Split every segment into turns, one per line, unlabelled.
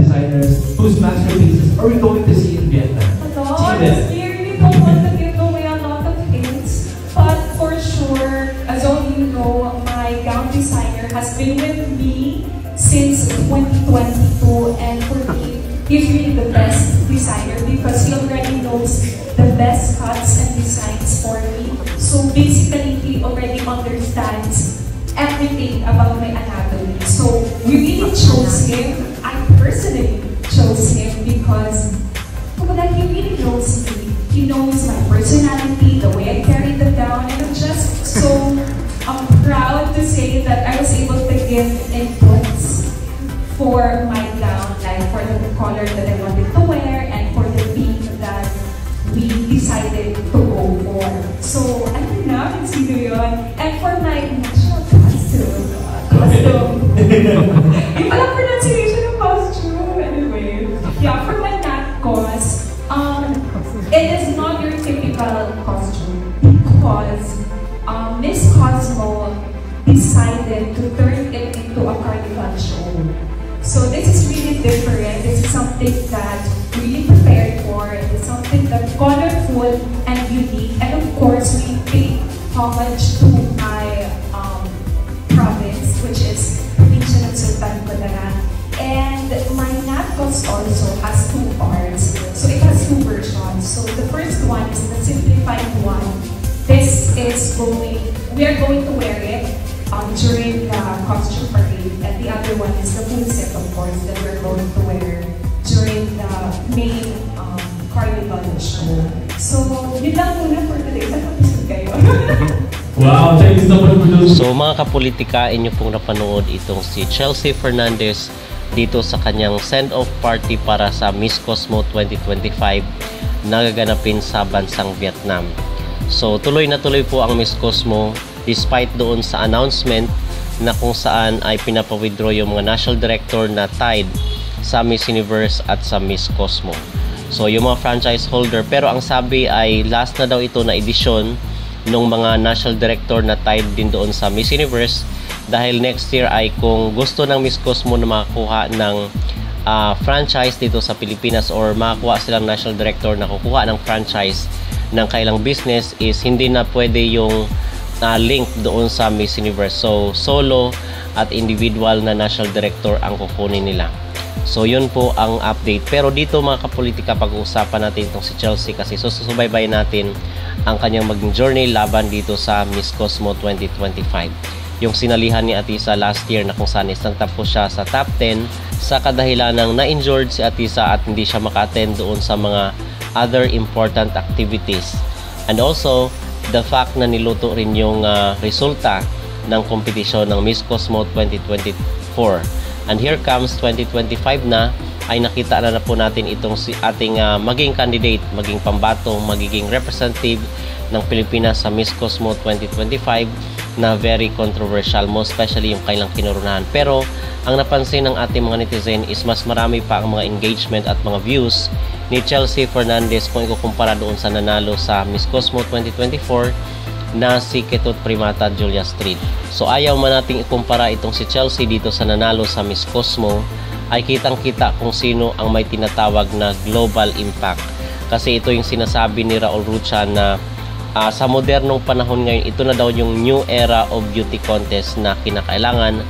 designers whose masterpieces are we going to see in Vietnam?
We really don't want to give away a lot of hints, but for sure, as all you know, my gown designer has been with me since 2022, and for me, he's really the best designer because he already knows the best cuts and designs for me. So basically, he already understands everything about my anatomy. So we really chose him. I personally chose him because he really knows me. He knows my personality, the way I carry the gown, and I'm just so proud to say that I was able to give inputs for my gown, like for the color that I wanted to wear and for the theme that we decided to go for. So, ano na, sino yun? And for my national costume. Yung palang pronunciation ng costume. Anyway, yeah, for my nat cos, it is not your typical costume because Miss Cosmo decided to turn it into a carnival show. So this is really different. This is something that we really prepared for. It's something that's colorful and unique. And of course, we pay homage to my province, which is Provincia ng Sultan Kudarat. And my NatCos also has two parts. So it has two versions. So the first one is the simplified one. This is we are going to wear it during the costume parade, and the other one is the full set, of course, that we're going to wear during the main carnival show. So, yun lang muna for today. Saan episode kayo?
Wow, thank you so much for those.
So mga kapolitika, inyo pong napanood itong si Chelsea Fernandez dito sa kanyang send-off party para sa Miss Cosmo 2025 na gaganapin sa bansang Vietnam. So tuloy na tuloy po ang Miss Cosmo despite doon sa announcement na kung saan ay pinapa-withdraw yung mga national director na tied sa Miss Universe at sa Miss Cosmo. So yung mga franchise holder, pero ang sabi ay last na daw ito na edisyon ng mga national director na tied din doon sa Miss Universe dahil next year ay kung gusto ng Miss Cosmo na makakuha ng franchise dito sa Pilipinas or makakuha silang national director na kukuha ng franchise ng kailang business is hindi na pwede yung link doon sa Miss Universe. So solo at individual na national director ang kukunin nila. So yun po ang update. Pero dito mga kapolitika, pag-uusapan natin itong si Chelsea kasi susubaybayan natin ang kanyang maging journey laban dito sa Miss Cosmo 2025. Yung sinalihan ni Atisa last year na kung saan isang tapos siya sa top 10 sa kadahilan ng na-injured si Atisa at hindi siya maka-attend doon sa mga other important activities. And also, the fact na niluto rin yung resulta ng kompetisyon ng Miss Cosmo 2024. And here comes 2025 na, ay nakita na po natin itong ating maging candidate, maging pambato, magiging representative ng Pilipinas sa Miss Cosmo 2025 na very controversial, most especially yung kailang kinurunahan. Pero ang napansin ng ating mga netizen is mas marami pa ang mga engagement at mga views ni Chelsea Fernandez kung ikukumpara doon sa nanalo sa Miss Cosmo 2024 na si Ketut Primata Julia Street. So ayaw man nating ikumpara itong si Chelsea dito sa nanalo sa Miss Cosmo, ay kitang-kita kung sino ang may tinatawag na global impact. Kasi ito yung sinasabi ni Raul Rucha na sa modernong panahon ngayon, ito na daw yung new era of beauty contest na kinakailangan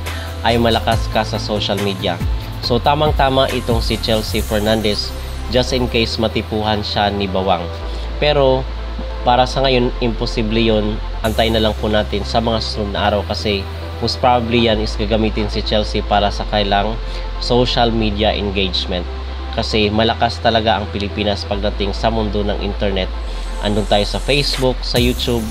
ay malakas ka sa social media. So tamang-tama itong si Chelsea Fernandez just in case matipuhan siya ni Bawang. Pero para sa ngayon, imposible yun. Antayin na lang po natin sa mga susunod na araw kasi most probably yan is gagamitin si Chelsea para sa kailang social media engagement. Kasi malakas talaga ang Pilipinas pagdating sa mundo ng internet. Andun tayo sa Facebook, sa YouTube,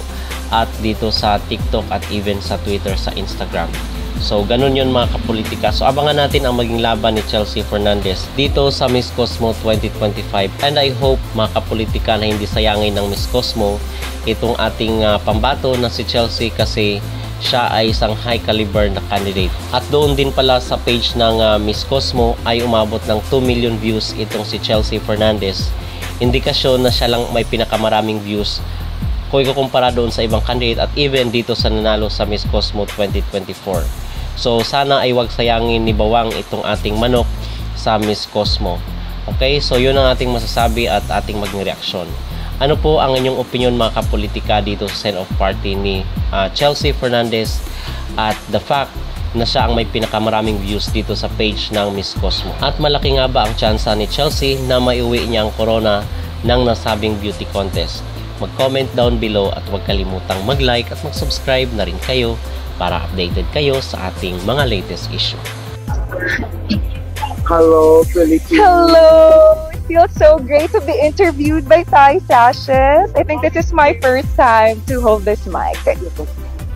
at dito sa TikTok at even sa Twitter, sa Instagram. So ganun yun mga kapolitika. So abangan natin ang maging laban ni Chelsea Fernandez dito sa Miss Cosmo 2025. And I hope mga kapolitika na hindi sayangin ng Miss Cosmo itong ating pambato na si Chelsea kasi siya ay isang high caliber na candidate. At doon din pala sa page ng Miss Cosmo ay umabot ng 2 million views itong si Chelsea Fernandez. Indikasyon na siya lang may pinakamaraming views kung ikukumpara doon sa ibang candidate at even dito sa nanalo sa Miss Cosmo 2024. So sana ay wag sayangin ni Bawang itong ating manok sa Miss Cosmo. Okay, so yun ang ating masasabi at ating maging reaksyon. Ano po ang inyong opinion mga kapolitika dito sa send-off party ni Chelsea Fernandez at the fact na siya ang may pinakamaraming views dito sa page ng Miss Cosmo? At malaki nga ba ang tsansa ni Chelsea na maiuwi niya ang corona ng nasabing beauty contest? Mag-comment down below at huwag kalimutang mag-like at mag-subscribe na rin kayo para updated kayo sa ating mga latest issue.
Hello, Philippines.
Hello! It feels so great to be interviewed by Thai Sashes. I think this is my first time to hold this mic.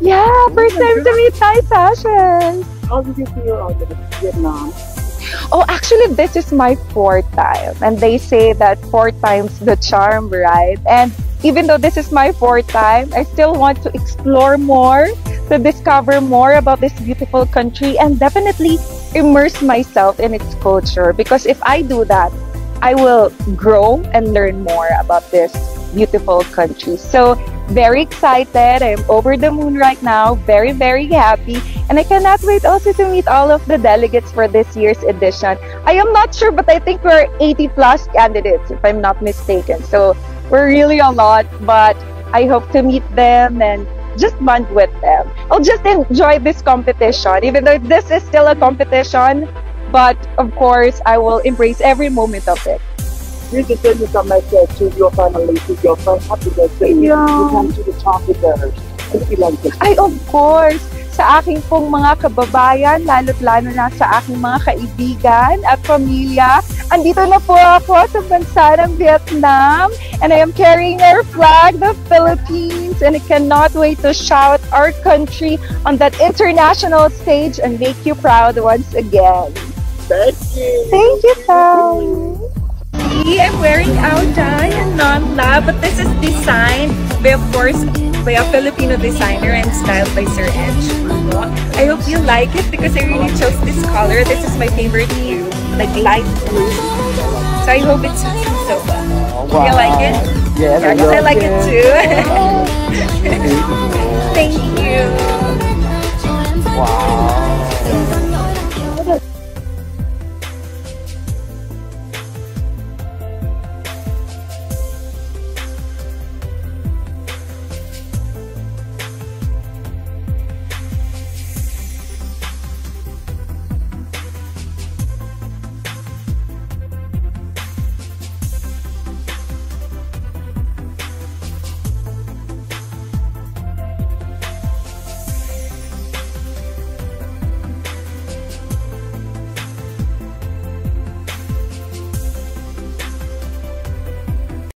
Yeah, first time to meet Thai Sashes.
How did you feel out of Vietnam?
Oh, actually, this is my 4th time. And they say that 4 times the charm, right? And even though this is my 4th time, I still want to explore more, to discover more about this beautiful country, and definitely immerse myself in its culture. Because if I do that, I will grow and learn more about this beautiful country. So, very excited. I'm over the moon right now. Very, very happy. And I cannot wait also to meet all of the delegates for this year's edition. I am not sure, but I think we're 80 plus candidates, if I'm not mistaken. So, we're really a lot, but I hope to meet them and just bond with them. I'll just enjoy this competition, even though this is still a competition. But of course, I will embrace every moment of it.
You can send me some message to your family, to your friends. Happy birthday.
Yeah.
You come to the top with us.
Ay, of course, sa aking pong mga kababayan, lalo't lalo na sa aking mga kaibigan at pamilya. Andito na po ako sa bansa ng Vietnam, and I am carrying our flag, the Philippines, and I cannot wait to shout our country on that international stage and make you proud once again.
Thank you.
Thank you, Tom. I'm wearing Aoda and non-lab, but this is designed by, of course, by a Filipino designer and styled by Sir Edge. I hope you like it because I really chose this color. This is my favorite hue, like light blue. So I hope it's so fun. Do you like it?
Yes,
I like it too. Thank you.
Wow.